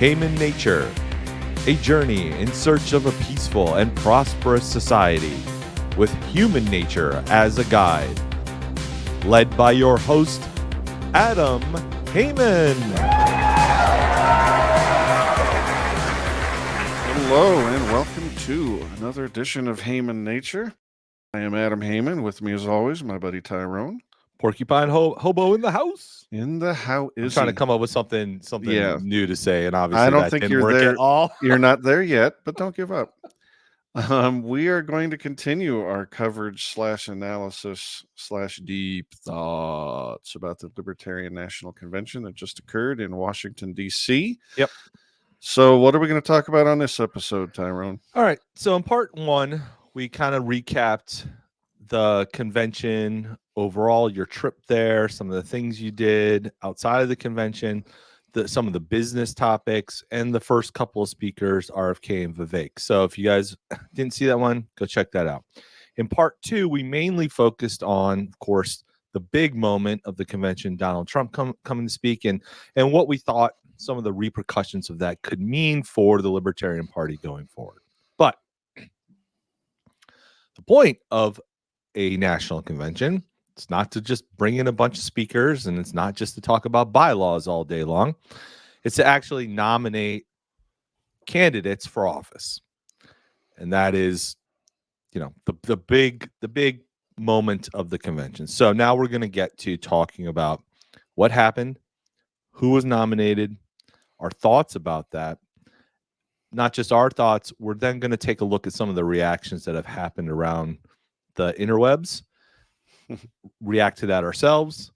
Human Nature, a journey in search of a peaceful and prosperous society with human nature as a guide. Led by your host, Adam Heyman. Hello and welcome to another edition of Heyman Nature. I am Adam Heyman. With me as always, my buddy Tyrone. Porcupine hobo in the house. In the house is I'm trying to come up with something new to say, and obviously I don't that think didn't you're work there at all. You're not there yet, but don't give up. We are going to continue our coverage / analysis / deep thoughts about the Libertarian National Convention that just occurred in Washington, D.C. Yep. So what are we going to talk about on this episode, Tyrone? All right. So in part one, we kind of recapped the convention overall, your trip there, some of the things you did outside of the convention, some of the business topics, and the first couple of speakers, RFK and Vivek. So if you guys didn't see that one, go check that out. In part two, we mainly focused on, of course, the big moment of the convention, Donald Trump coming to speak, and what we thought some of the repercussions of that could mean for the Libertarian Party going forward. But the point of a national convention, it's not to just bring in a bunch of speakers, and it's not just to talk about bylaws all day long. It's to actually nominate candidates for office. And that is, the big moment of the convention. So now we're going to get to talking about what happened, who was nominated, our thoughts about that. Not just our thoughts, we're then going to take a look at some of the reactions that have happened around the interwebs, react to that ourselves,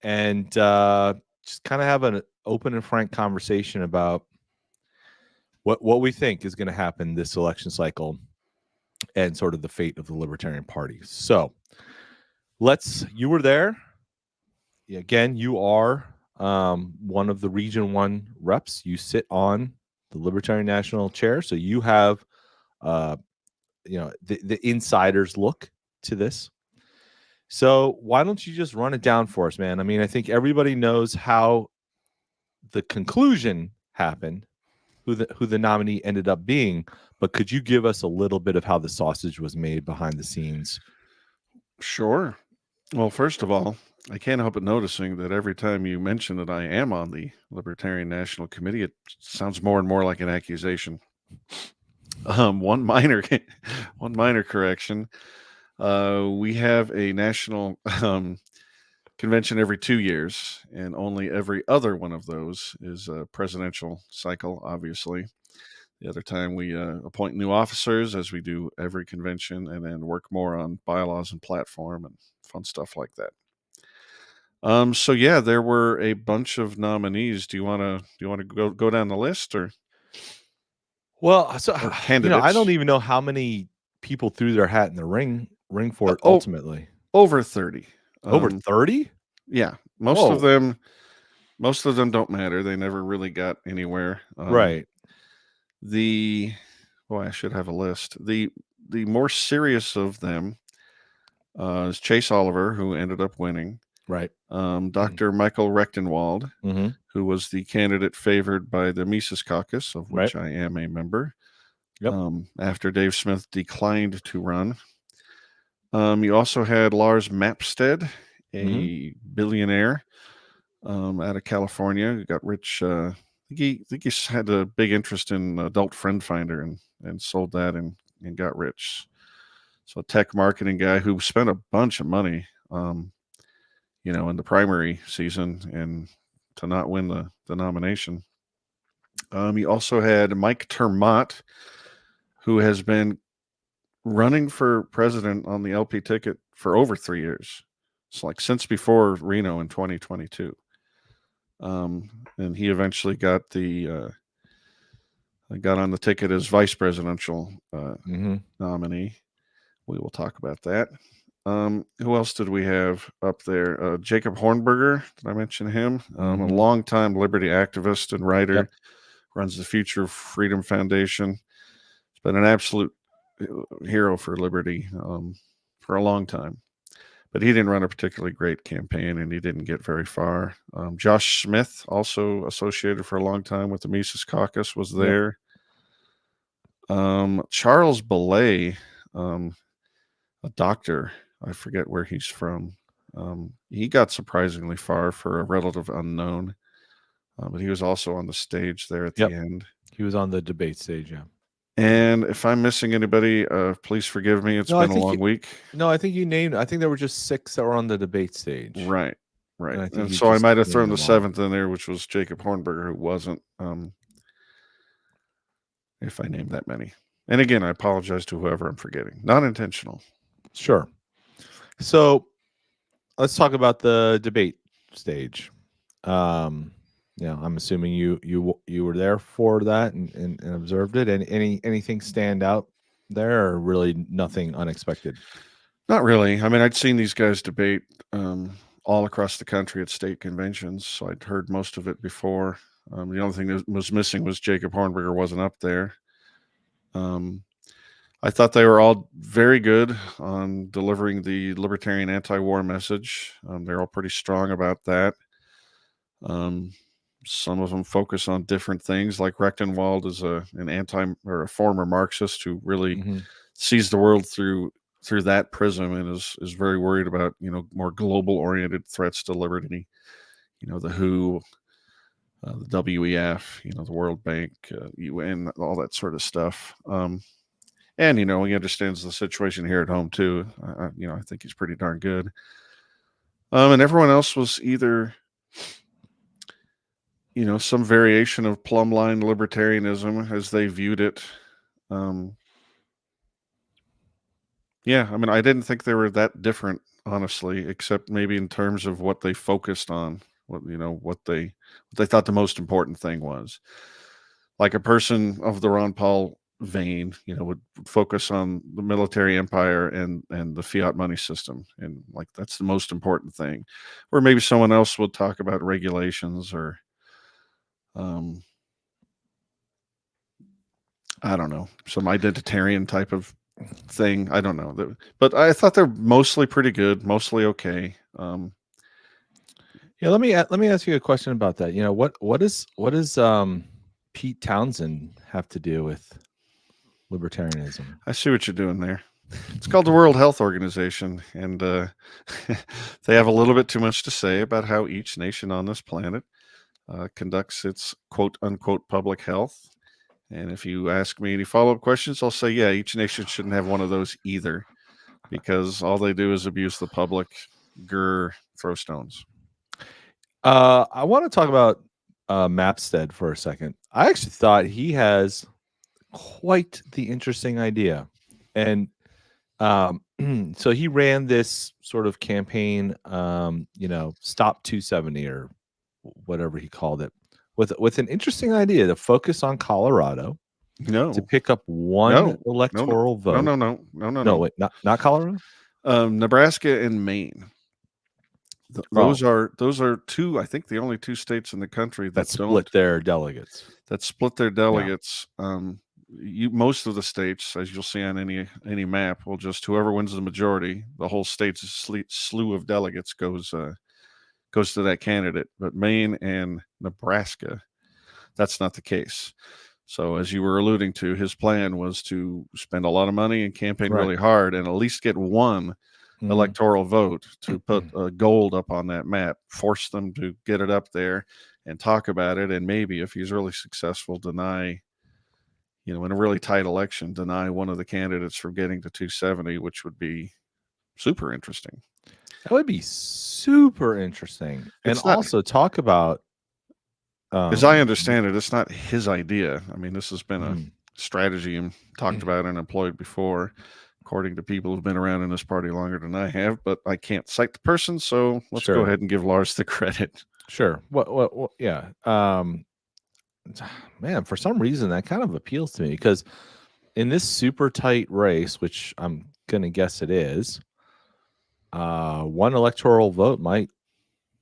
and just kind of have an open and frank conversation about what we think is going to happen this election cycle and sort of the fate of the Libertarian Party. So you were there. Again, you are one of the Region 1 reps. You sit on the Libertarian National Chair, so you have the insider's look to this. So why don't you just run it down for us, man? I mean, I think everybody knows how the conclusion happened, who the nominee ended up being, but could you give us a little bit of how the sausage was made behind the scenes? Sure. Well, first of all, I can't help but noticing that every time you mention that I am on the Libertarian National Committee, it sounds more and more like an accusation. One minor correction. We have a national convention every 2 years, and only every other one of those is a presidential cycle, obviously. The other time we appoint new officers, as we do every convention, and then work more on bylaws and platform and fun stuff like that. So yeah, there were a bunch of nominees. Do you want to go down the list, or? Well, so candidates? I don't even know how many people threw their hat in the ring for it ultimately. Over 30. Over 30? Yeah, most of them don't matter. They never really got anywhere. Right. I should have a list. The more serious of them is Chase Oliver, who ended up winning. Right. Dr. Michael Rechtenwald, mm-hmm. who was the candidate favored by the Mises Caucus, of which I am a member. Yep. After Dave Smith declined to run. You also had Lars Mapstead, a billionaire out of California, who got rich. I think he had a big interest in Adult Friend Finder and sold that and got rich. So a tech marketing guy who spent a bunch of money, in the primary season and to not win the nomination. You also had Mike Termott, who has been running for president on the LP ticket for over 3 years. It's like since before Reno in 2022. And he eventually got on the ticket as vice presidential nominee. We will talk about that. Who else did we have up there? Jacob Hornberger. Did I mention him? A longtime liberty activist and writer. Yep. Runs the Future Freedom Foundation. He's been an absolute hero for liberty for a long time. but he didn't run a particularly great campaign, and he didn't get very far. Josh Smith, also associated for a long time with the Mises Caucus, was there. Charles Belay, a doctor, I forget where he's from. He got surprisingly far for a relative unknown, but he was also on the stage there at the end. He was on the debate stage, yeah. And if I'm missing anybody, please forgive me. It's been a long week. No, I think you named. I think there were just 6 that were on the debate stage. Right. And, and so I might have thrown the 7th in there, which was Jacob Hornberger, who wasn't. If I named that many. And again, I apologize to whoever I'm forgetting. Not intentional. Sure. So let's talk about the debate stage. I'm assuming you were there for that and observed it. And anything stand out there, or really nothing unexpected? Not really. I mean, I'd seen these guys debate all across the country at state conventions, so I'd heard most of it before. The only thing that was missing was Jacob Hornberger wasn't up there. I thought they were all very good on delivering the libertarian anti-war message. They're all pretty strong about that. Some of them focus on different things, like Rechtenwald is a former Marxist who really sees the world through that prism and is very worried about, more global oriented threats to liberty. The WHO, the WEF, the World Bank, UN, all that sort of stuff. And, he understands the situation here at home too. I think he's pretty darn good. And everyone else was either, some variation of plumb line libertarianism as they viewed it. Yeah, I mean, I didn't think they were that different, honestly, except maybe in terms of what they focused on, what they thought the most important thing was. Like a person of the Ron Paul vein, would focus on the military empire and the fiat money system, and like that's the most important thing. Or maybe someone else would talk about regulations or I don't know, some identitarian type of thing. I don't know, but I thought they're mostly pretty good, mostly okay. Yeah, let me ask you a question about that. What does Pete Townsend have to do with libertarianism? I see what you're doing there. It's called the World Health Organization, and they have a little bit too much to say about how each nation on this planet conducts its quote unquote public health. And if you ask me any follow-up questions, I'll say, yeah, each nation shouldn't have one of those either, because all they do is abuse the public, throw stones. I want to talk about Mapstead for a second. I actually thought he has quite the interesting idea. And so he ran this sort of campaign, Stop 270 or whatever he called it, with an interesting idea to focus on Colorado. No. To pick up one electoral vote. No. Wait, not Colorado? Nebraska and Maine. Those are two, I think the only 2 states in the country that split their delegates. Yeah. Most of the states, as you'll see on any map, will just whoever wins the majority, the whole state's slew of delegates goes to that candidate. But Maine and Nebraska, that's not the case. So as you were alluding to, his plan was to spend a lot of money and campaign really hard and at least get one electoral vote to put gold up on that map, force them to get it up there and talk about it. And maybe if he's really successful, deny, in a really tight election, deny one of the candidates from getting to 270, which would be super interesting. That would be super interesting. And also talk about, as I understand it, it's not his idea. I mean, this has been a strategy and talked about and employed before, according to people who've been around in this party longer than I have, but I can't cite the person, so let's go ahead and give Lars the credit. Sure. What yeah. Man, for some reason that kind of appeals to me, because in this super tight race, which I'm gonna guess it is, one electoral vote might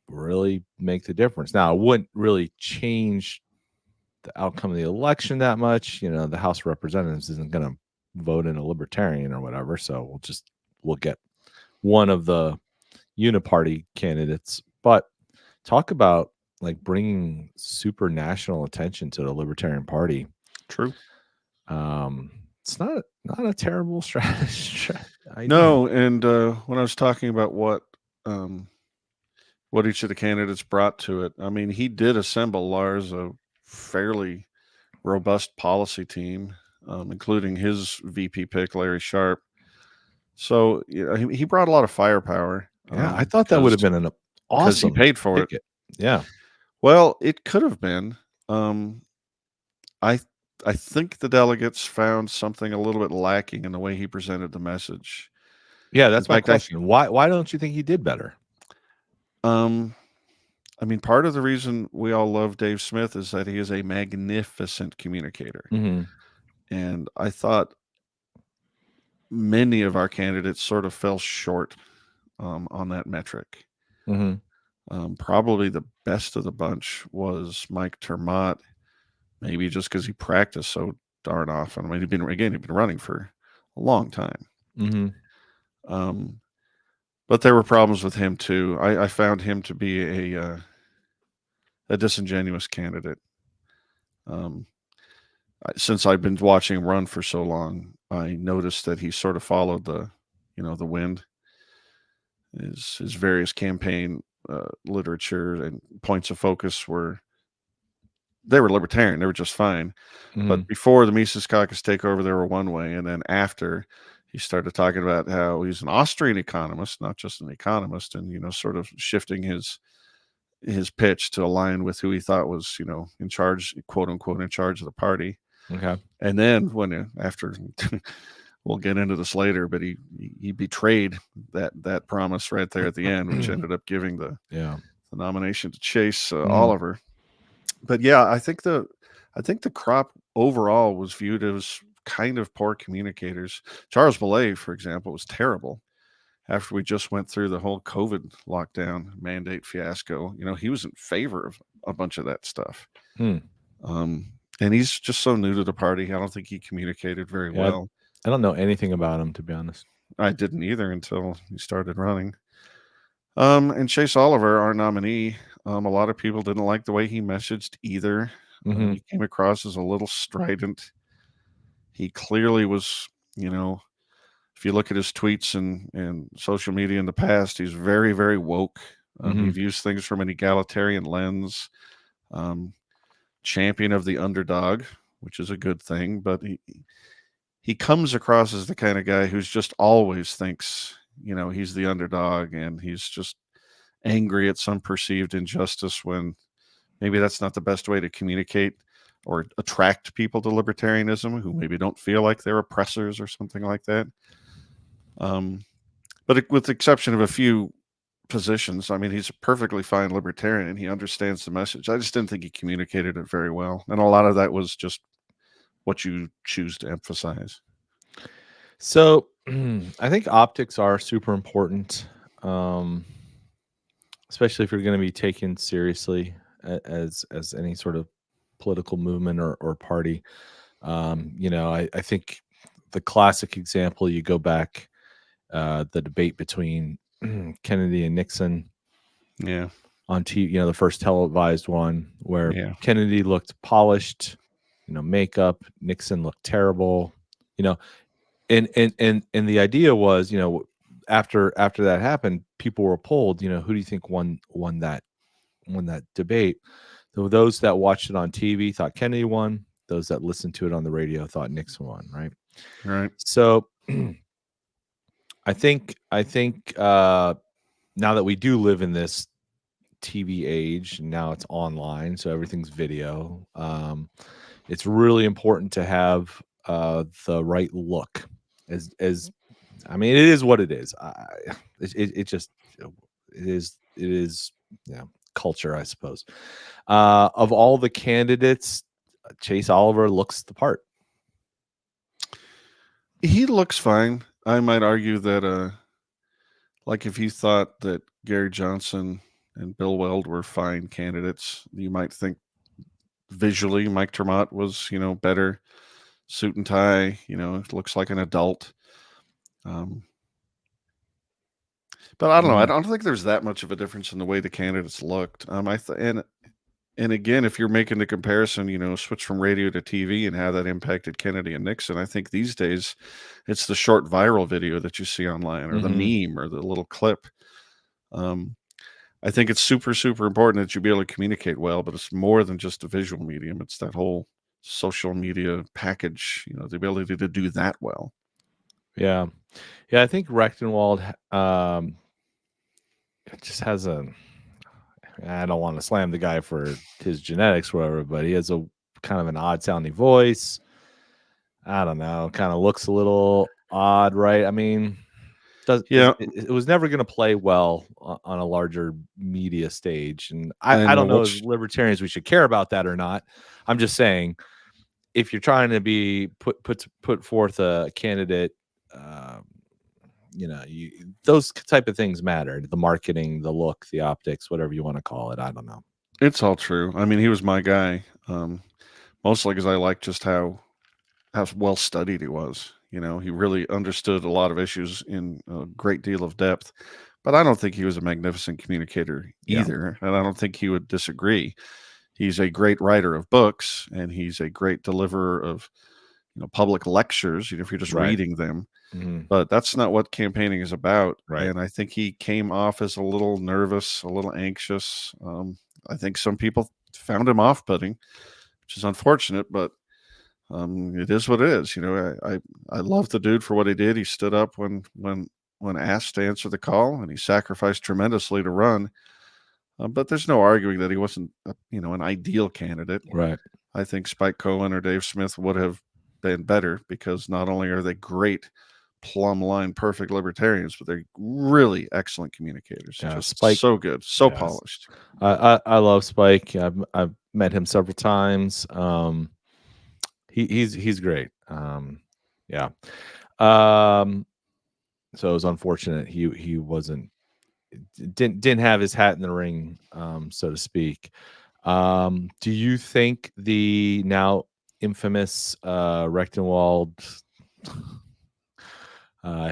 really make the difference. Now, it wouldn't really change the outcome of the election that much. The House of Representatives isn't going to vote in a libertarian or whatever, so we'll get one of the uniparty candidates. But talk about like bringing super national attention to the Libertarian Party. True. It's not a terrible strategy. No, and when I was talking about what each of the candidates brought to it, I mean, he did assemble, Lars, a fairly robust policy team, including his VP pick, Larry Sharp. So he brought a lot of firepower. Yeah, I thought that would have been an awesome he paid for ticket. Yeah. Well, it could have been. I think the delegates found something a little bit lacking in the way he presented the message. Yeah, that's my question. Why don't you think he did better? I mean, part of the reason we all love Dave Smith is that he is a magnificent communicator. Mm-hmm. And I thought many of our candidates sort of fell short on that metric. Mm-hmm. Probably the best of the bunch was Mike Termott, maybe just because he practiced so darn often. I mean, he'd been running for a long time. Mm-hmm. But there were problems with him too. I found him to be a disingenuous candidate. Since I've been watching him run for so long, I noticed that he sort of followed the wind. His various campaign literature and points of focus were libertarian. They were just fine. Mm-hmm. But before the Mises Caucus takeover, they were one way, and then after, he started talking about how he's an Austrian economist, not just an economist, and sort of shifting his pitch to align with who he thought was in charge, quote unquote, in charge of the party. Okay. And then after we'll get into this later, but he betrayed that promise right there at the end, which ended up giving the nomination to Chase Oliver. But yeah, I think the crop overall was viewed as kind of poor communicators. Charles Boulay, for example, was terrible after we just went through the whole COVID lockdown mandate fiasco. He was in favor of a bunch of that stuff. And he's just so new to the party. I don't think he communicated very well. I don't know anything about him, to be honest. I didn't either until he started running. And Chase Oliver, our nominee, a lot of people didn't like the way he messaged either. He came across as a little strident. He clearly was, if you look at his tweets and social media in the past, he's very, very woke. He views things from an egalitarian lens. Champion of the underdog, which is a good thing, but he comes across as the kind of guy who's just always thinks, he's the underdog, and he's just angry at some perceived injustice when maybe that's not the best way to communicate or attract people to libertarianism who maybe don't feel like they're oppressors or something like that. But with the exception of a few positions, I mean, he's a perfectly fine libertarian and he understands the message. I just didn't think he communicated it very well. And a lot of that was just what you choose to emphasize. So I think optics are super important, especially if you're going to be taken seriously as any sort of political movement or party. I think the classic example, you go back, the debate between Kennedy and Nixon. Yeah. On TV, the first televised one where Kennedy looked polished, makeup, Nixon looked terrible, and the idea was, after that happened, people were polled, who do you think won that debate? So those that watched it on TV thought Kennedy won. Those that listened to it on the radio thought Nixon won. Right. So I think now that we do live in this TV age, now it's online, so everything's video. It's really important to have the right look. As I mean, it is what it is. It is culture, I suppose. Of all the candidates, Chase Oliver looks the part. He looks fine. I might argue that like if you thought that Gary Johnson and Bill Weld were fine candidates, you might think visually Mike Termott was, better. Suit and tie, looks like an adult. But I don't know. I Mhm. don't think there's that much of a difference in the way the candidates looked. And again, if you're making the comparison, switch from radio to TV and how that impacted Kennedy and Nixon, I think these days it's the short viral video that you see online or the Mhm. meme or the little clip. Um, I think it's super, super important that you be able to communicate well, but it's more than just a visual medium. It's that whole social media package, the ability to do that well. Yeah. Yeah, I think Rechtenwald just has a I don't want to slam the guy for his genetics or whatever, but he has a kind of an odd sounding voice. I don't know, kind of looks a little odd, right? I mean, Yeah. it was never going to play well on a larger media stage, and I And don't know as what's libertarians we should care about that or not. I'm just saying, if you're trying to be put forth a candidate, um, those type of things matter. The marketing, the look, the optics, whatever you want to call it. I don't know. It's all true. I mean, he was my guy, mostly because I like just how well studied he was. He really understood a lot of issues in a great deal of depth. But I don't think he was a magnificent communicator Yeah. either, and I don't think he would disagree. He's a great writer of books, and he's a great deliverer of public lectures. If you're just Right. reading them, Hmm. but that's not what campaigning is about. Right. And I think he came off as a little nervous, a little anxious. I think some people found him off-putting, which is unfortunate, but it is what it is. I love the dude for what he did. He stood up when asked to answer the call, and he sacrificed tremendously to run. But there's no arguing that he wasn't, an ideal candidate. Right. I think Spike Cohen or Dave Smith would have been better because not only are they great, plumb line, perfect libertarians, but they're really excellent communicators. Yeah. Just Spike. so good, so Yes. polished. I love Spike. I've met him several times. He's great. Yeah. So it was unfortunate he wasn't didn't have his hat in the ring, so to speak. Do you think the now infamous Rechtenwald,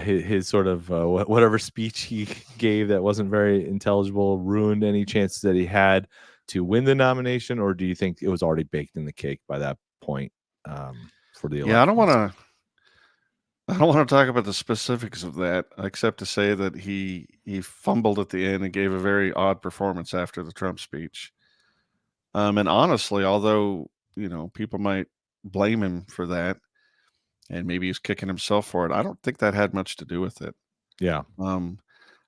his sort of whatever speech he gave that wasn't very intelligible, ruined any chances that he had to win the nomination, or do you think it was already baked in the cake by that point, for the Yeah, elections? I don't want to talk about the specifics of that, except to say that he fumbled at the end and gave a very odd performance after the Trump speech. And honestly, although people might blame him for that, and maybe he's kicking himself for it, I don't think that had much to do with it. Yeah. Um,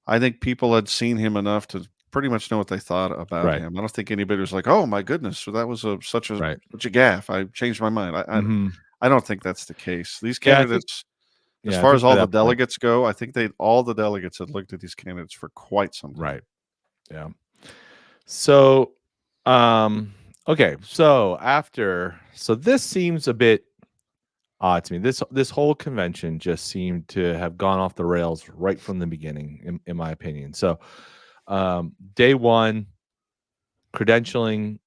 I think people had seen him enough to pretty much know what they thought about Right. him. I don't think anybody was like, "Oh my goodness, so that was Right. such a gaffe. I changed my mind." Hmm. I don't think that's the case. These Yeah. I think. candidates, as Yeah. I far as think by all the that point. delegates go, I think all the delegates had looked at these candidates for quite some time. Right. Yeah. So, okay. So this seems a bit odd to me. This whole convention just seemed to have gone off the rails right from the beginning, in my opinion. So, day one, credentialing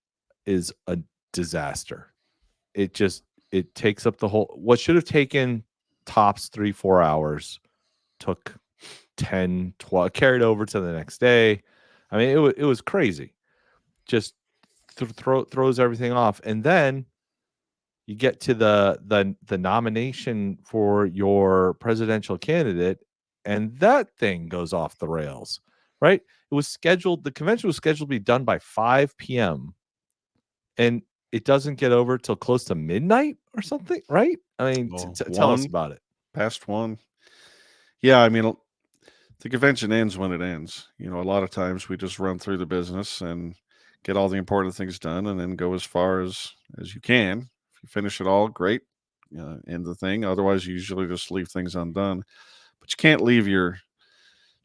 is a disaster. It just it takes up the whole. What should have taken tops 3-4 hours took 10, 12, carried over to the next day. I mean, it was crazy. Just throws everything off, and then you get to the nomination for your presidential candidate, and that thing goes off the rails, right? It was scheduled. The convention was scheduled to be done by 5 p.m. and it doesn't get over till close to midnight or something, right? I mean, Well, tell us one about it. past one. Yeah, I mean, the convention ends when it ends. A lot of times we just run through the business and get all the important things done, and then go as far as you can. If you finish it all, great. End the thing. Otherwise, you usually just leave things undone. But you can't leave your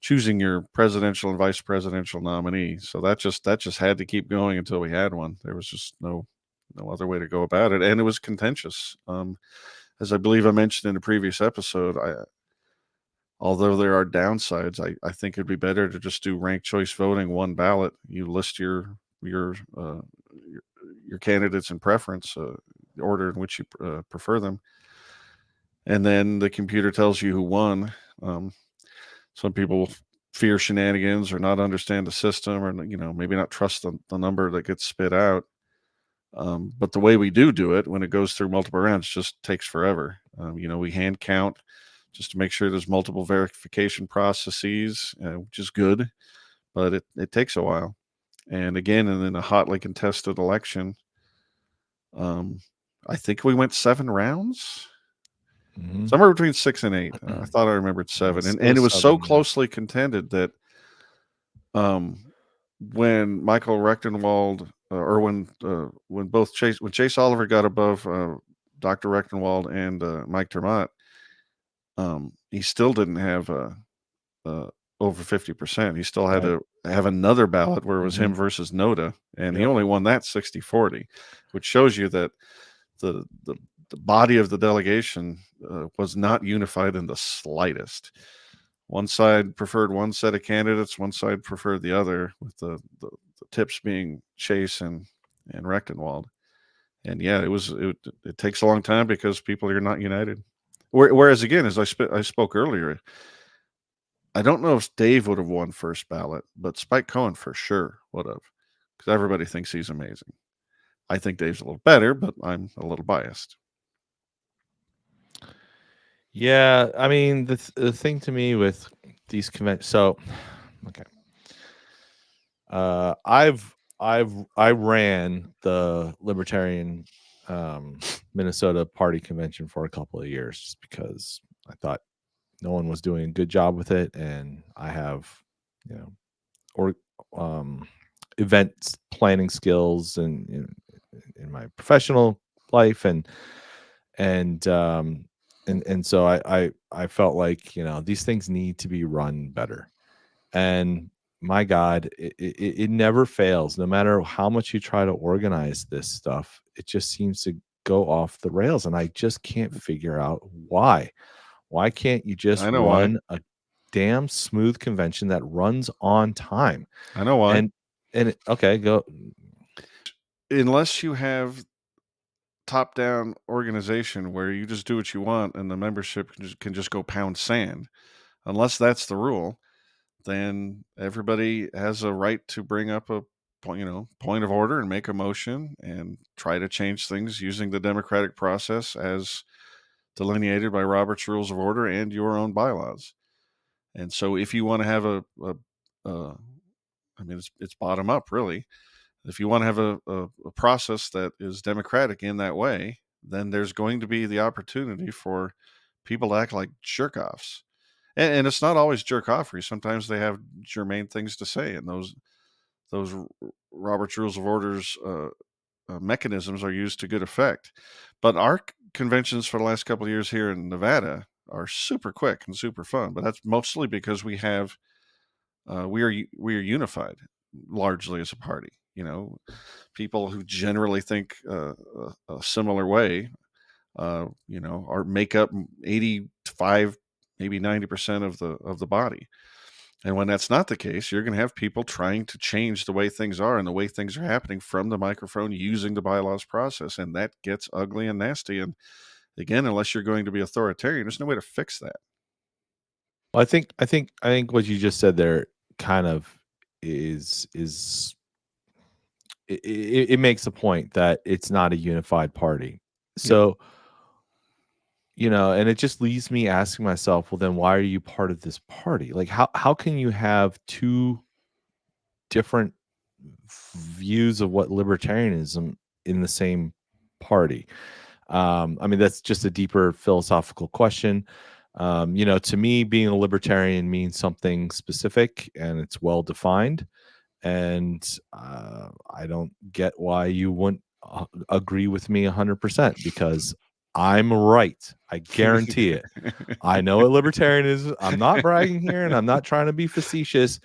choosing your presidential and vice presidential nominee. So that just had to keep going until we had one. There was just no other way to go about it, and it was contentious. As I believe I mentioned in a previous episode, although there are downsides, I think it'd be better to just do ranked choice voting, one ballot. You list your candidates in preference, the order in which you prefer them, and then the computer tells you who won. Some people fear shenanigans or not understand the system, or maybe not trust the number that gets spit out. But the way we do it when it goes through multiple rounds just takes forever. We hand count just to make sure there's multiple verification processes, which is good, but it takes a while. And again, and in a hotly contested election, I think we went 7 rounds. Mhm. Somewhere between 6 and 8. I thought I remembered 7. And it was so 7, yeah. closely contended that when Michael Rechtenwald, or when Chase Oliver got above Dr. Rechtenwald and Mike Termott, he still didn't have over 50%. He still had Right. to have another ballot where it was him versus Noda, and he only won that 60-40, which shows you that the body of the delegation was not unified in the slightest. One side preferred one set of candidates, one side preferred the other, with the tips being Chase and Rechtenwald. And yeah, it takes a long time because people are not united. Whereas again, as I spoke earlier, I don't know if Dave would have won first ballot, but Spike Cohen for sure would have, because everybody thinks he's amazing. I think Dave's a little better, but I'm a little biased. Yeah, I mean, the thing to me with these conventions. So, okay, I ran the Libertarian Minnesota Party convention for a couple of years, just because I thought no one was doing a good job with it, and I have, or event planning skills and in my professional life, and so I felt like these things need to be run better. And my God, it never fails. No matter how much you try to organize this stuff, it just seems to go off the rails, and I just can't figure out why. Why can't you just I know why. run a damn smooth convention that runs on time? I know why. Okay, go. Unless you have top-down organization where you just do what you want and the membership can just go pound sand, unless that's the rule, then everybody has a right to bring up a point of order and make a motion and try to change things using the democratic process as delineated by Robert's Rules of Order and your own bylaws. And so if you want to have it's bottom up, really. If you want to have a process that is democratic in that way, then there's going to be the opportunity for people to act like jerk-offs. And it's not always jerk-offery. Sometimes they have germane things to say, and those Robert's Rules of Orders mechanisms are used to good effect. But our conventions for the last couple of years here in Nevada are super quick and super fun. But that's mostly because we are unified largely as a party. People who generally think a similar way, make up 85, maybe 90% of the body. And when that's not the case, you're going to have people trying to change the way things are and the way things are happening from the microphone using the bylaws process. And that gets ugly and nasty. And again, unless you're going to be authoritarian, there's no way to fix that. Well, I think what you just said there kind of is it makes a point that it's not a unified party. So, and it just leaves me asking myself, well, then why are you part of this party? Like, how can you have two different views of what libertarianism in the same party? I mean, that's just a deeper philosophical question. To me, being a libertarian means something specific and it's well defined. And I don't get why you wouldn't agree with me 100%, because I'm right. I guarantee it. I know what libertarian is. I'm not bragging here, and I'm not trying to be facetious.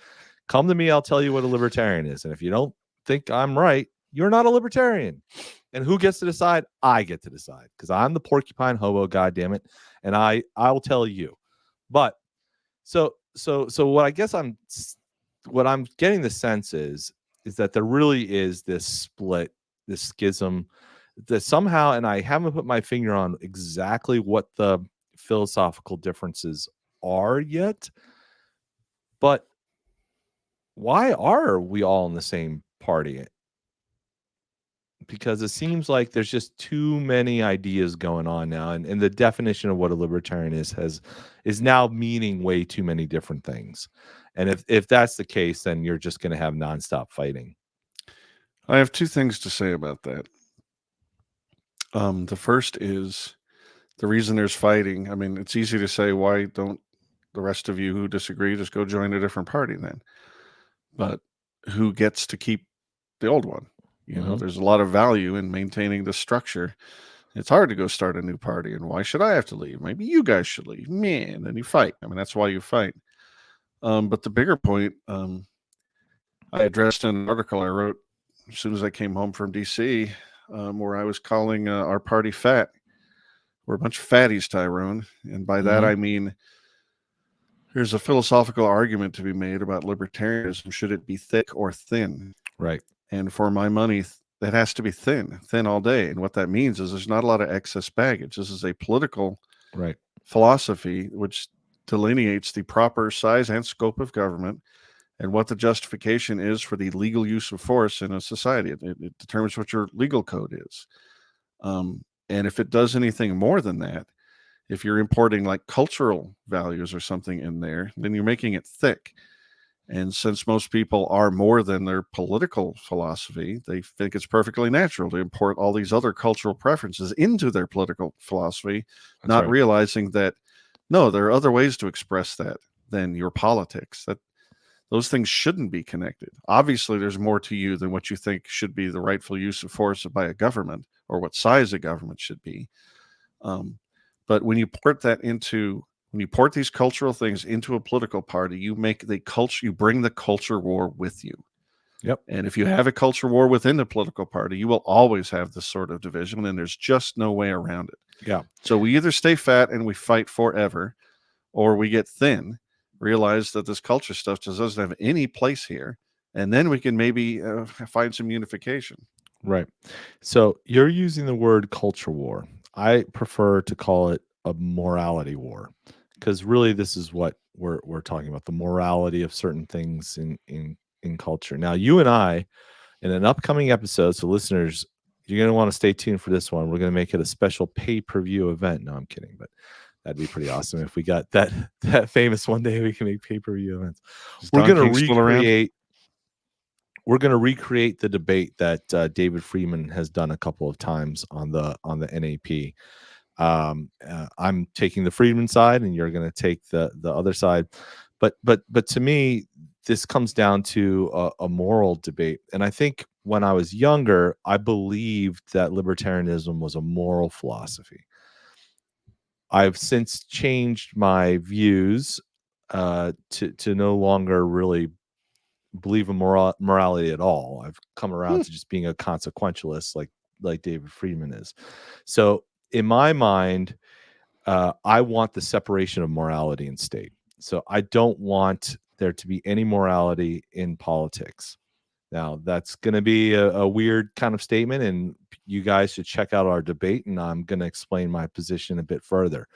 Come to me, I'll tell you what a libertarian is. And if you don't think I'm right, you're not a libertarian. And who gets to decide? I get to decide, because I'm the porcupine hobo, goddammit, and I'll tell you. But so what I'm getting the sense is that there really is this split, this schism, that somehow, and I haven't put my finger on exactly what the philosophical differences are yet, but why are we all in the same party? Because it seems like there's just too many ideas going on now, and the definition of what a libertarian is now meaning way too many different things. And if that's the case, then you're just going to have nonstop fighting. I have two things to say about that. The first is the reason there's fighting. I mean, it's easy to say, why don't the rest of you who disagree just go join a different party then? But who gets to keep the old one? You know, there's a lot of value in maintaining the structure. It's hard to go start a new party, and why should I have to leave? Maybe you guys should leave. Man, then you fight. I mean, that's why you fight. But the bigger point, I addressed in an article I wrote as soon as I came home from DC, where I was calling our party fat. We're a bunch of fatties, Tyrone. And by that, I mean, there's a philosophical argument to be made about libertarianism. Should it be thick or thin? Right. And for my money, that has to be thin all day. And what that means is there's not a lot of excess baggage. This is a political philosophy which delineates the proper size and scope of government and what the justification is for the legal use of force in a society. It determines what your legal code is. And if it does anything more than that, if you're importing like cultural values or something in there, then you're making it thick. And since most people are more than their political philosophy, they think it's perfectly natural to import all these other cultural preferences into their political philosophy, not realizing that, no, there are other ways to express that than your politics, that those things shouldn't be connected. Obviously, there's more to you than what you think should be the rightful use of force by a government or what size a government should be. But when you port these cultural things into a political party, you make you bring the culture war with you. Yep. And if you have a culture war within the political party, you will always have this sort of division, and there's just no way around it. Yeah. So we either stay fat and we fight forever, or we get thin, realize that this culture stuff just doesn't have any place here, and then we can maybe find some unification. Right. So you're using the word culture war. I prefer to call it a morality war, because really this is what we're talking about, the morality of certain things in culture. Now, you and I, in an upcoming episode, so listeners, you're going to want to stay tuned for this one. We're going to make it a special pay-per-view event. No, I'm kidding, but that'd be pretty awesome if we got that famous one day we can make pay-per-view events. We're going to recreate the debate that David Friedman has done a couple of times on the NAP. I'm taking the Friedman side, and you're going to take the other side. But to me, this comes down to a moral debate. And I think when I was younger, I believed that libertarianism was a moral philosophy. I've since changed my views to no longer really believe in morality at all. I've come around to just being a consequentialist, like David Friedman is. So in my mind, I want the separation of morality and state. So I don't want there to be any morality in politics. Now, that's going to be a weird kind of statement, and you guys should check out our debate, and I'm going to explain my position a bit further.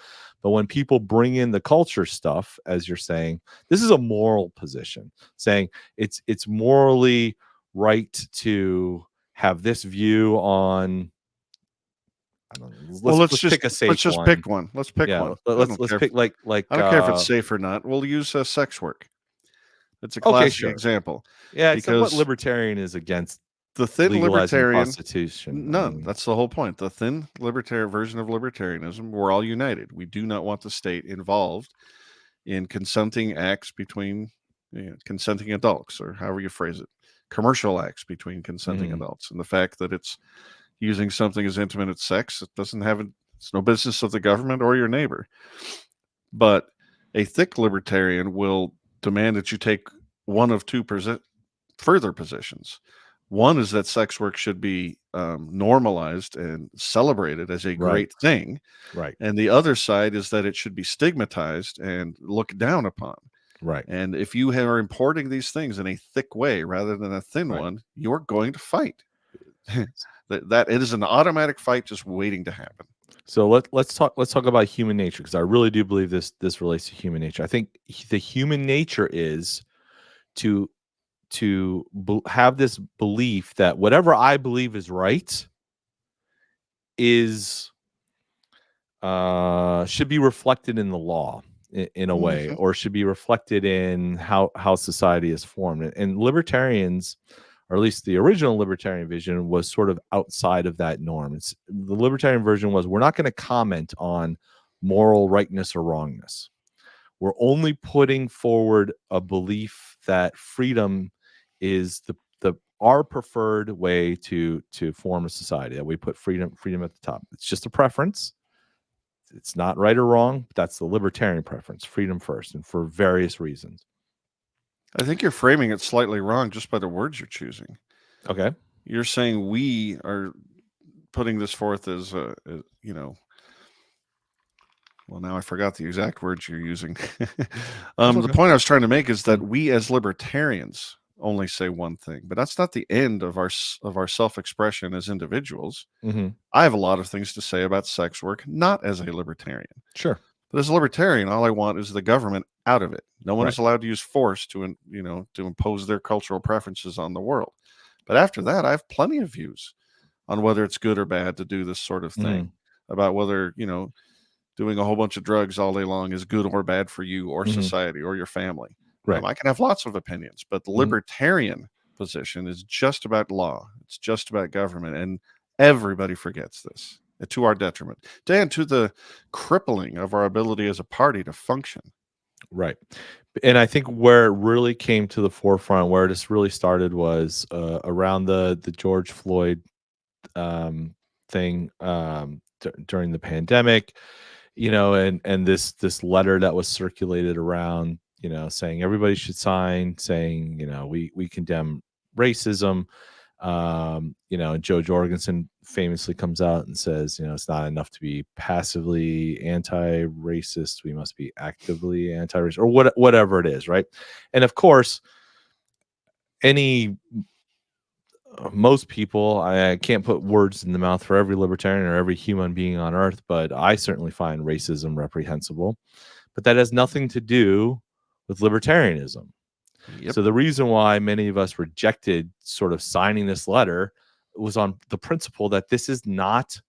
But when people bring in the culture stuff, as you're saying, this is a moral position, saying it's morally right to have this view on. I don't know. Let's just pick a safe one. Let's just pick one. Let's pick one. Let's pick like. I don't care if it's safe or not. We'll use sex work. It's a classic example. Yeah, it's what libertarian is against. The thin libertarian prostitution. None. That's the whole point. The thin libertarian version of libertarianism, we're all united. We do not want the state involved in consenting acts between consenting adults, or however you phrase it, commercial acts between consenting adults. And the fact that it's using something as intimate as sex, it's no business of the government or your neighbor. But a thick libertarian will demand that you take one of two further positions. One is that sex work should be normalized and celebrated as a great thing. Right. And the other side is that it should be stigmatized and looked down upon. Right. And if you are importing these things in a thick way rather than a thin one, you're going to fight. that it is an automatic fight just waiting to happen. So let's talk about human nature, because I really do believe this relates to human nature. I think the human nature is to have this belief that whatever I believe is right is should be reflected in the law in a way, or should be reflected in how society is formed. And libertarians, or at least the original libertarian vision, was sort of outside of that norm. The libertarian version was, we're not going to comment on moral rightness or wrongness. We're only putting forward a belief that freedom is our preferred way to form a society. That we put freedom at the top. It's just a preference. It's not right or wrong. But that's the libertarian preference: freedom first, and for various reasons. I think you're framing it slightly wrong just by the words you're choosing. Okay, you're saying we are putting this forth as well, now I forgot the exact words you're using. The point I was trying to make is that we as libertarians only say one thing, but that's not the end of our self-expression as individuals. I have a lot of things to say about sex work, not as a libertarian. Sure. But as a libertarian, all I want is the government out of it. No one is allowed to use force to impose their cultural preferences on the world. But after that, I have plenty of views on whether it's good or bad to do this sort of thing, about whether, doing a whole bunch of drugs all day long is good or bad for you or society or your family. Right. I can have lots of opinions, but the libertarian position is just about law. It's just about government, and everybody forgets this, to our detriment, and to the crippling of our ability as a party to function. Right. And I think where it really came to the forefront, where this really started, was around the George Floyd thing during the pandemic, and this letter that was circulated around, saying everybody should sign, saying, we condemn racism. And Joe Jorgensen famously comes out and says, it's not enough to be passively anti-racist. We must be actively anti-racist, or whatever it is. Right. And of course, most people, I can't put words in the mouth for every libertarian or every human being on earth, but I certainly find racism reprehensible. But that has nothing to do with libertarianism. Yep. So the reason why many of us rejected sort of signing this letter was on the principle that this is not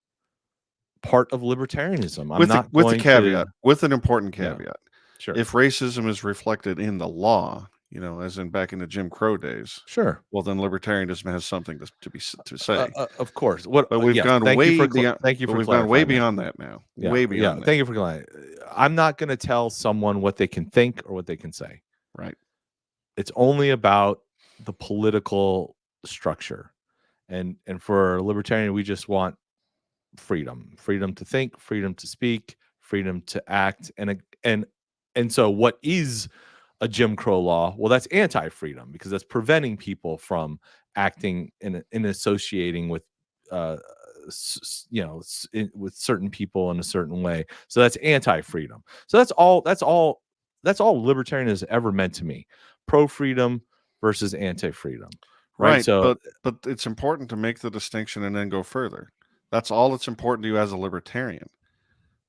part of libertarianism. With a caveat, with an important caveat. Yeah, sure. If racism is reflected in the law, as in back in the Jim Crow days, sure. Well, then libertarianism has something to say. Of course. But we've gone way beyond. Thank you for we've gone way beyond that now. Yeah, way beyond. Thank you for clarifying. I'm not going to tell someone what they can think or what they can say. Right. It's only about the political structure, and for a libertarian, we just want freedom to think, freedom to speak, freedom to act, and so what is a Jim Crow law? Well, that's anti-freedom, because that's preventing people from acting and associating with with certain people in a certain way. So that's anti-freedom. So that's all libertarian has ever meant to me: pro-freedom versus anti-freedom. Right. So, but it's important to make the distinction and then go further. That's all that's important to you as a libertarian.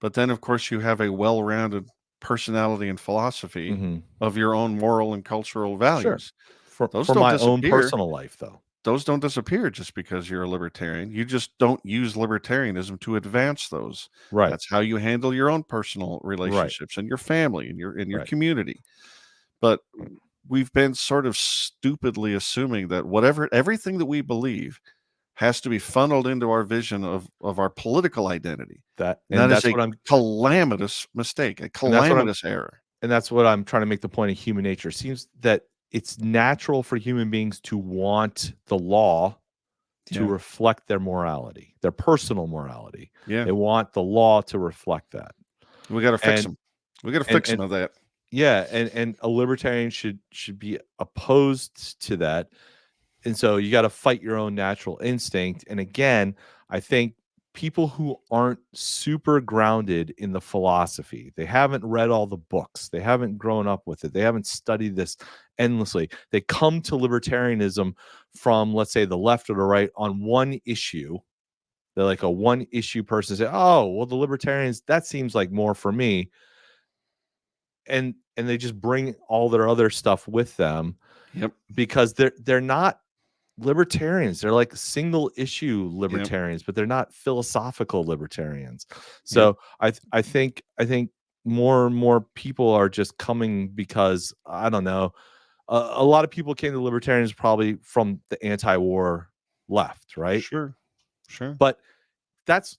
But then, of course, you have a well-rounded personality and philosophy of your own moral and cultural values. Sure. For my own personal life, though. Those don't disappear just because you're a libertarian. You just don't use libertarianism to advance those. Right. That's how you handle your own personal relationships and your family and your community. But we've been sort of stupidly assuming that everything that we believe has to be funneled into our vision of our political identity. That is a calamitous mistake, a calamitous error. And that's what I'm trying to make the point of human nature. It seems that it's natural for human beings to want the law to reflect their morality, their personal morality. Yeah. They want the law to reflect that. We got to fix them. We got to fix them of that. Yeah, and a libertarian should be opposed to that. And so you got to fight your own natural instinct. And again, I think people who aren't super grounded in the philosophy, they haven't read all the books, they haven't grown up with it, they haven't studied this endlessly, they come to libertarianism from, let's say, the left or the right on one issue. They're like a one issue person, say, oh, well, the libertarians, that seems like more for me. And and they just bring all their other stuff with them. Yep. Because they're not libertarians. They're like single issue libertarians, but they're not philosophical libertarians. So I think more and more people are just coming because, I don't know, a lot of people came to libertarians probably from the anti-war left, right? Sure. But that's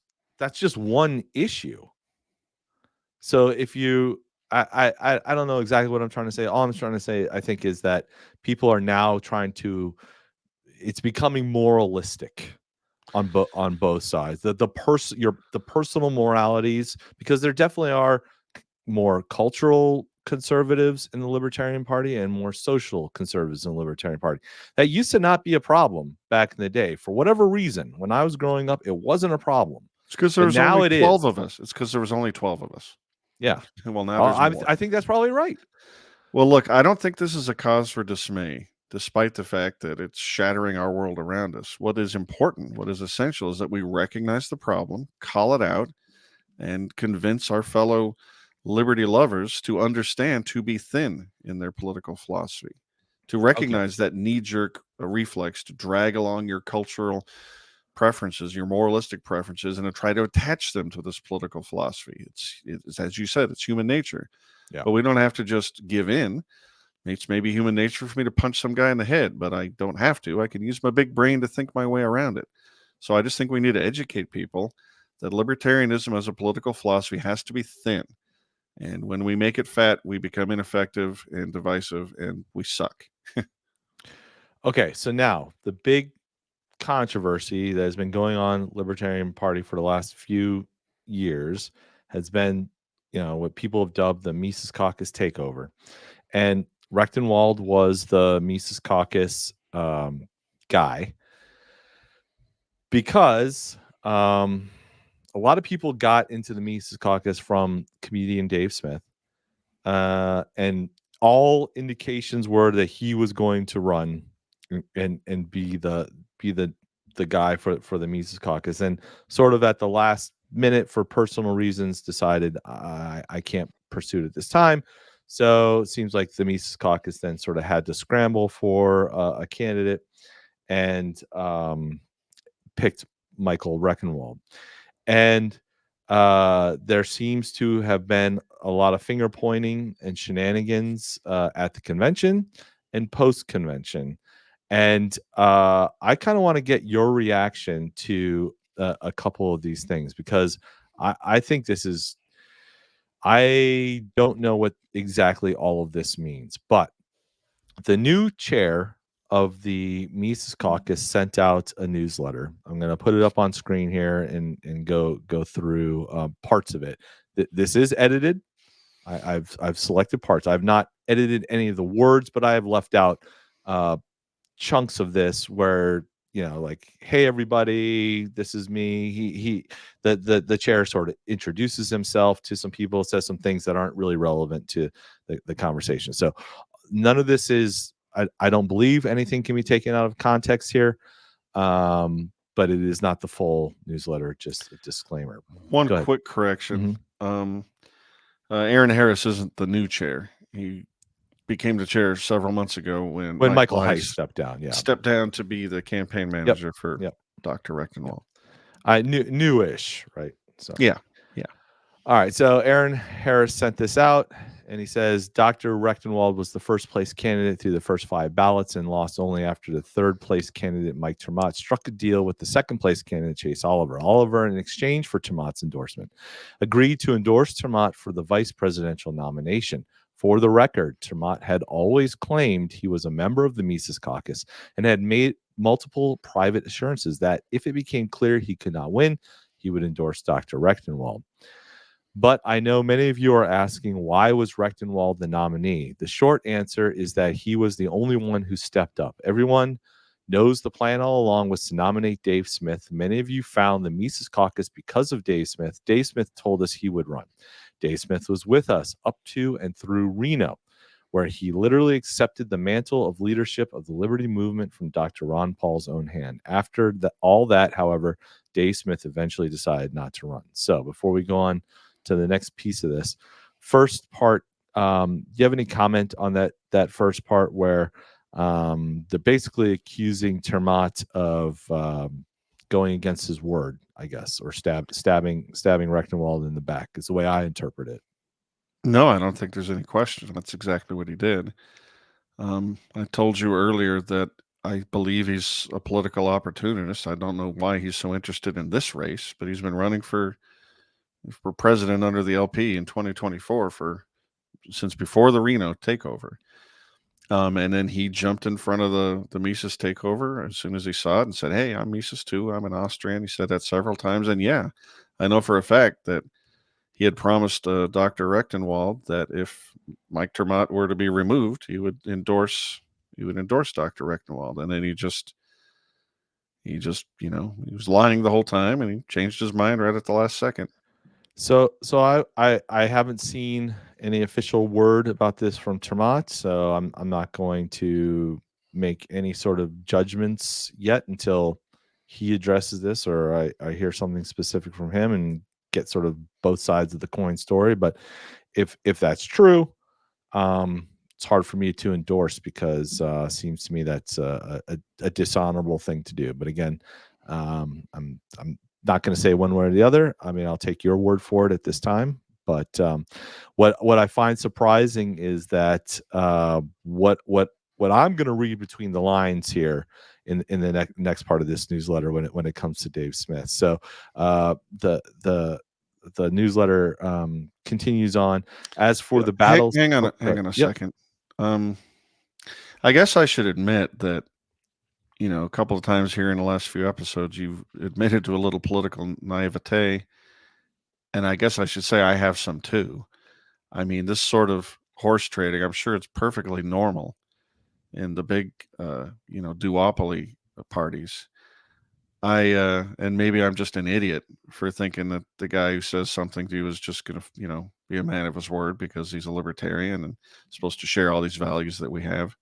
just one issue. So if you I don't know exactly what I'm trying to say. All I'm trying to say, I think, is that people are now trying to, it's becoming moralistic on both sides. The personal moralities, because there definitely are more cultural conservatives in the Libertarian Party and more social conservatives in the Libertarian Party. That used to not be a problem back in the day. For whatever reason, when I was growing up, it wasn't a problem. It's because there But was now only it 12 is. of us. It's because there was only 12 of us. Yeah. Well, now there's more. I think that's probably right. Well, look, I don't think this is a cause for dismay, despite the fact that it's shattering our world around us. What is important, what is essential, is that we recognize the problem, call it out, and convince our fellow liberty lovers to understand, to be thin in their political philosophy, to recognize that knee-jerk reflex to drag along your cultural preferences, your moralistic preferences, and to try to attach them to this political philosophy. It's as you said, it's human nature. Yeah. But we don't have to just give in. It's maybe human nature for me to punch some guy in the head, but I don't have to. I can use my big brain to think my way around it. So I just think we need to educate people that libertarianism as a political philosophy has to be thin. And when we make it fat, we become ineffective and divisive, and we suck. Okay, so now the big controversy that has been going on Libertarian Party for the last few years has been, what people have dubbed the Mises Caucus takeover. And Rechtenwald was the Mises Caucus guy because a lot of people got into the Mises Caucus from comedian Dave Smith, and all indications were that he was going to run and be the guy for the Mises Caucus, and sort of at the last minute, for personal reasons, decided I can't pursue it at this time. So it seems like the Mises Caucus then sort of had to scramble for a candidate, and picked Michael Rechenwald. And there seems to have been a lot of finger pointing and shenanigans at the convention and post convention. And I kind of want to get your reaction to a couple of these things, because I think this is, I don't know what exactly all of this means, but the new chair of the Mises Caucus sent out a newsletter. I'm going to put it up on screen here and go through parts of it. This is edited. I've selected parts. I've not edited any of the words, but I have left out chunks of this where, like, hey everybody, this is me. The chair sort of introduces himself to some people, says some things that aren't really relevant to the conversation. So none of this is, I don't believe anything can be taken out of context here, but it is not the full newsletter. Just a disclaimer. One quick correction. Aaron Harris isn't the new chair. He became the chair several months ago when Michael Heiss stepped down. Yeah, stepped down to be the campaign manager for Dr. Rechtenwald. I newish, right? So yeah. All right. So Aaron Harris sent this out, and he says Dr. Rechtenwald was the first place candidate through the first 5 ballots and lost only after the third place candidate, Mike Termott, struck a deal with the second place candidate, Chase Oliver. Oliver, in exchange for Termott's endorsement, agreed to endorse Termott for the vice presidential nomination. For the record, Termott had always claimed he was a member of the Mises Caucus and had made multiple private assurances that if it became clear he could not win, he would endorse Dr. Rechtenwald. But I know many of you are asking, why was Rechtenwald the nominee? The short answer is that he was the only one who stepped up. Everyone knows the plan all along was to nominate Dave Smith. Many of you found the Mises Caucus because of Dave Smith. Dave Smith told us he would run. Dave Smith was with us up to and through Reno, where he literally accepted the mantle of leadership of the Liberty Movement from Dr. Ron Paul's own hand. After all that, however, Dave Smith eventually decided not to run. So before we go on to the next piece of this, first part, Do you have any comment on that first part where they're basically accusing Termat of going against his word, I guess, or stabbing Rechtenwald in the back is the way I interpret it. No, I don't think there's any question. That's exactly what he did. I told you earlier that I believe he's a political opportunist. I don't know why he's so interested in this race, but he's been running for president under the LP in 2024 since before the Reno takeover. And then he jumped in front of the Mises takeover as soon as he saw it and said, "Hey, I'm Mises too. I'm an Austrian." He said that several times. And yeah, I know for a fact that he had promised Dr. Rechtenwald that if Mike Termat were to be removed, he would endorse Dr. Rechtenwald. And then he just, he was lying the whole time, and he changed his mind right at the last second. So I haven't seen any official word about this from Termat, so I'm not going to make any sort of judgments yet until he addresses this or I hear something specific from him and get sort of both sides of the coin story. But if that's true, it's hard for me to endorse because it seems to me that's a dishonorable thing to do. But again, I'm not going to say one way or the other. I mean, I'll take your word for it at this time. But what I find surprising is that what I'm going to read between the lines here in the next part of this newsletter when it comes to Dave Smith. So the newsletter continues on. As for the battles, hang on a second. I guess I should admit that, a couple of times here in the last few episodes, you've admitted to a little political naivete, and I guess I should say I have some too. I mean, this sort of horse trading, I'm sure it's perfectly normal in the big, duopoly parties. And maybe I'm just an idiot for thinking that the guy who says something to you is just going to, be a man of his word because he's a libertarian and supposed to share all these values that we have.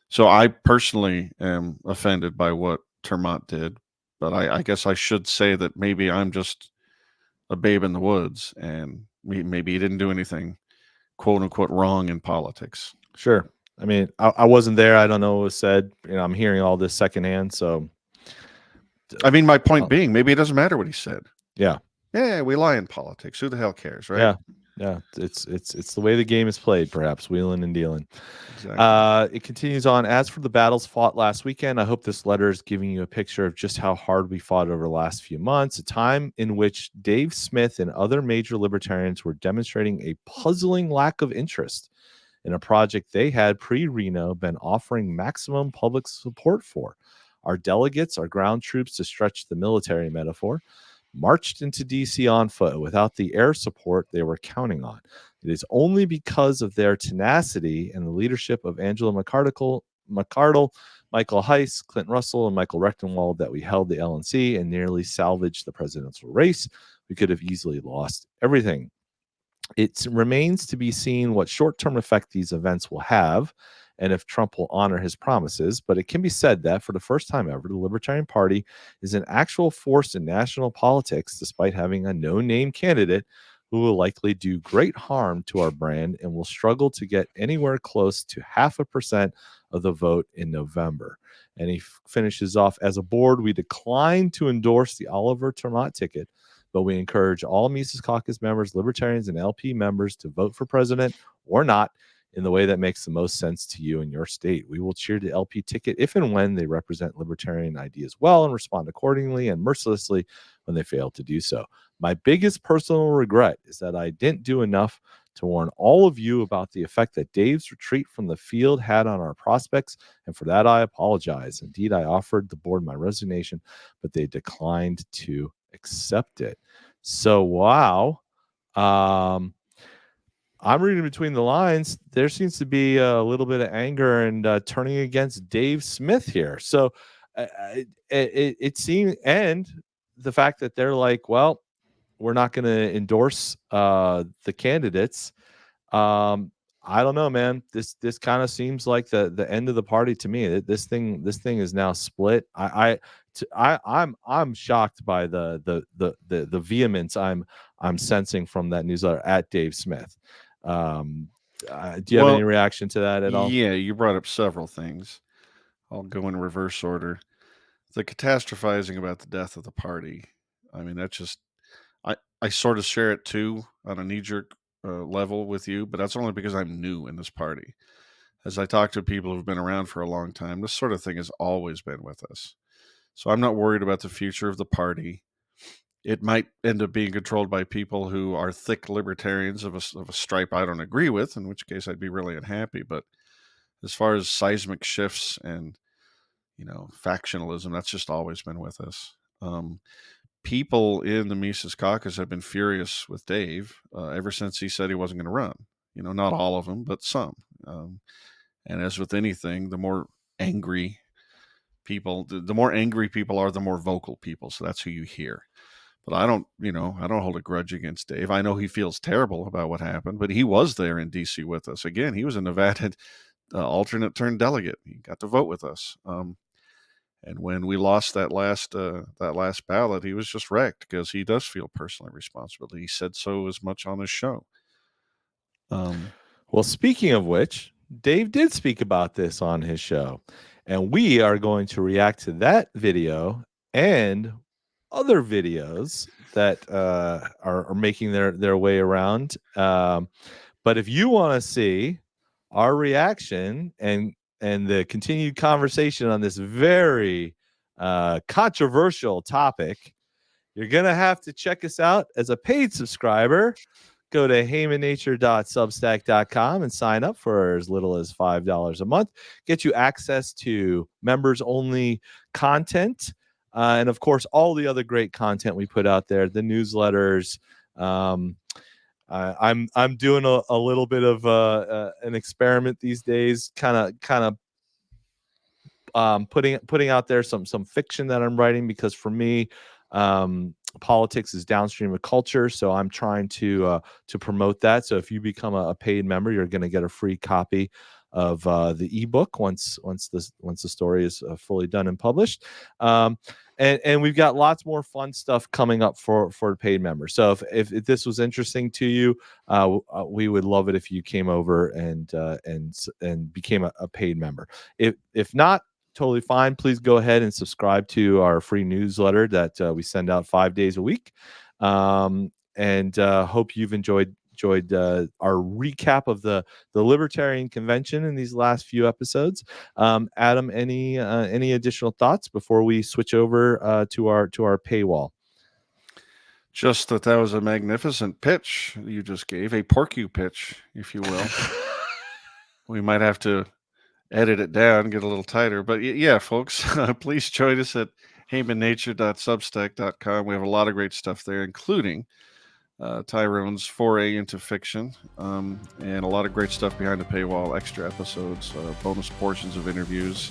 So I personally am offended by what Termat did, but I guess I should say that maybe I'm just a babe in the woods, and maybe he didn't do anything "quote unquote" wrong in politics. Sure. I mean, I wasn't there. I don't know what was said. I'm hearing all this secondhand. So, I mean, my point being, maybe it doesn't matter what he said. Yeah. Yeah, we lie in politics. Who the hell cares, right? Yeah. Yeah, it's the way the game is played, perhaps wheeling and dealing. Exactly. It continues on. As for the battles fought last weekend, I hope this letter is giving you a picture of just how hard we fought over the last few months, a time in which Dave Smith and other major libertarians were demonstrating a puzzling lack of interest in a project they had pre-Reno been offering maximum public support for. Our delegates, our ground troops, to stretch the military metaphor, marched into D.C. on foot without the air support they were counting on. It is only because of their tenacity and the leadership of Angela McArdle, Michael Heiss, Clint Russell, and Michael Rechtenwald that we held the LNC and nearly salvaged the presidential race. We could have easily lost everything. It remains to be seen what short-term effect these events will have and if Trump will honor his promises, but it can be said that for the first time ever, the Libertarian Party is an actual force in national politics, despite having a no-name candidate who will likely do great harm to our brand and will struggle to get anywhere close to 0.5% of the vote in November. And he finishes off, as a board, we decline to endorse the Oliver Termat ticket, but we encourage all Mises Caucus members, libertarians, and LP members to vote for president or not in the way that makes the most sense to you and your state. We will cheer the LP ticket if and when they represent libertarian ideas well and respond accordingly and mercilessly when they fail to do so. My biggest personal regret is that I didn't do enough to warn all of you about the effect that Dave's retreat from the field had on our prospects, and for that I apologize. Indeed, I offered the board my resignation, but they declined to accept it. So, wow. I'm reading between the lines. There seems to be a little bit of anger and turning against Dave Smith here. So it seems, and the fact that they're like, well, we're not going to endorse the candidates. I don't know, man. This kind of seems like the end of the party to me. This thing is now split. I'm shocked by the vehemence I'm sensing from that newsletter at Dave Smith. Do you have any reaction to that at all? Yeah, you brought up several things. I'll go in reverse order. The catastrophizing about the death of the party. I mean, that's just, I sort of share it too on a knee-jerk level with you, but that's only because I'm new in this party. As I talk to people who've been around for a long time, this sort of thing has always been with us. So I'm not worried about the future of the party. It might end up being controlled by people who are thick libertarians of a stripe I don't agree with, in which case I'd be really unhappy. But as far as seismic shifts and, factionalism, that's just always been with us. People in the Mises Caucus have been furious with Dave ever since he said he wasn't going to run. Not all of them, but some. And as with anything, the more angry people, the more angry people are, the more vocal people. So that's who you hear. But I don't hold a grudge against Dave. I know he feels terrible about what happened, but he was there in D.C. with us. Again, he was a Nevada alternate turned delegate. He got to vote with us. And when we lost that last ballot, he was just wrecked because he does feel personally responsible. He said so as much on his show. Well, speaking of which, Dave did speak about this on his show, and we are going to react to that video and other videos that are making their way around. But if you want to see our reaction and the continued conversation on this very controversial topic, you're going to have to check us out as a paid subscriber. Go to heymannature.substack.com and sign up for as little as $5 a month. Get you access to members-only content, and of course, all the other great content we put out there, the newsletters. I'm doing a little bit of an experiment these days, kind of putting out there some fiction that I'm writing, because for me, politics is downstream of culture, so I'm trying to promote that. So if you become a paid member, you're going to get a free copy of the ebook once the story is fully done and published. And we've got lots more fun stuff coming up for paid members. So if this was interesting to you, we would love it if you came over and became a paid member. If not, totally fine. Please go ahead and subscribe to our free newsletter that we send out 5 days a week. And hope you've enjoyed our recap of the Libertarian Convention in these last few episodes. Adam, any additional thoughts before we switch over to our paywall? Just that was a magnificent pitch you just gave, a porcu pitch, if you will. We might have to edit it down, get a little tighter. But yeah, folks, please join us at heymannature.substack.com. We have a lot of great stuff there, including Tyrone's foray into fiction, and a lot of great stuff behind the paywall, extra episodes, bonus portions of interviews.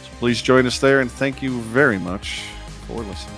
So please join us there, and thank you very much for listening.